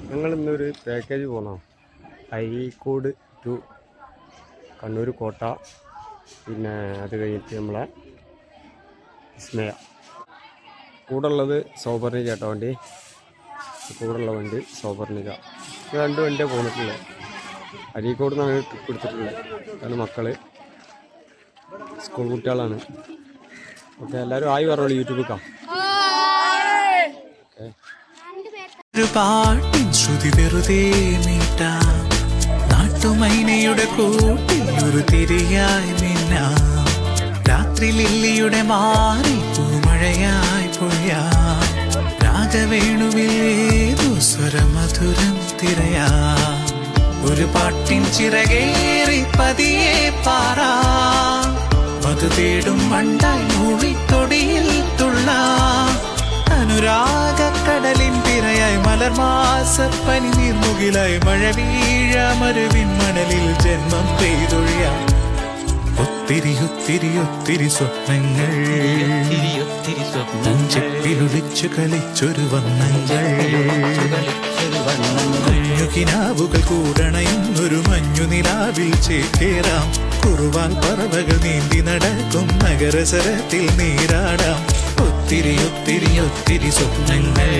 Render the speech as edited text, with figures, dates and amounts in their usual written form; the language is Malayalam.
ഞങ്ങൾ ഇന്നൊരു പാക്കേജ് പോകണം. അരീക്കോട് ടു കണ്ണൂർ കോട്ട, പിന്നെ അത് കഴിഞ്ഞിട്ട് നമ്മളെ വിസ്മയ. കൂടുള്ളത് സൗപർണിക കേട്ടോ. കൂടുള്ള വണ്ടി സൗപർണിക. രണ്ട് വണ്ടിയാണ് പോന്നിട്ടുള്ളത്. അരീക്കോട് നിന്നാണ് ട്രിപ്പ് എടുത്തിട്ടുള്ളത്. കാരണം മക്കൾ സ്കൂൾ കുട്ടികളാണ്. ഓക്കെ, എല്ലാവരും ആയി പറഞ്ഞോളൂ യൂട്യൂബിൽ. ഒരു പാട്ടിൻ ശ്രുതി വെറുതെ മീട്ടാം, നാട്ടുമൈനയുടെ കൂട്ടിൽ ഒരു തിരിയായി മിന്നാം, രാത്രി ലില്ലിയുടെ മാറി പൂമഴയായി പൊഴിയാം, രാഗവേണുവിൽ ഏതോ സ്വരമധുരം തിരയാം, ഒരു പാട്ടിൻ ചിറകേറി പതിയെ പാറാം, മധു തേടും മണ്ടായി മൂളിത്തൊടിയിൽ തുള്ളാം, അനുരാഗക്കടലിൻ തിരയായി മലർമാസപ്പനി നീർമുകിലായി മഴ വീഴ മരുവിൻ മണലിൽ ജന്മം പെയ്തൊഴിയാം, ഒത്തിരി ഒത്തിരി ഒത്തിരി സ്വപ്നങ്ങൾ ചെപ്പിലൊളിച്ചു കളിച്ചൊരു വന്നങ്ങൾ, മഞ്ഞുകിനാവുകൾ കൂടണയുന്നൊരു മഞ്ഞുനിലാവിൽ ചേക്കേറാം, കുറുവാൻ പറവകൾ നീന്തി നടക്കും നഗരസരത്തിൽ നീരാടാം, ഒത്തിരി ഒത്തിരി ഒത്തിരി സ്വപ്നങ്ങൾ.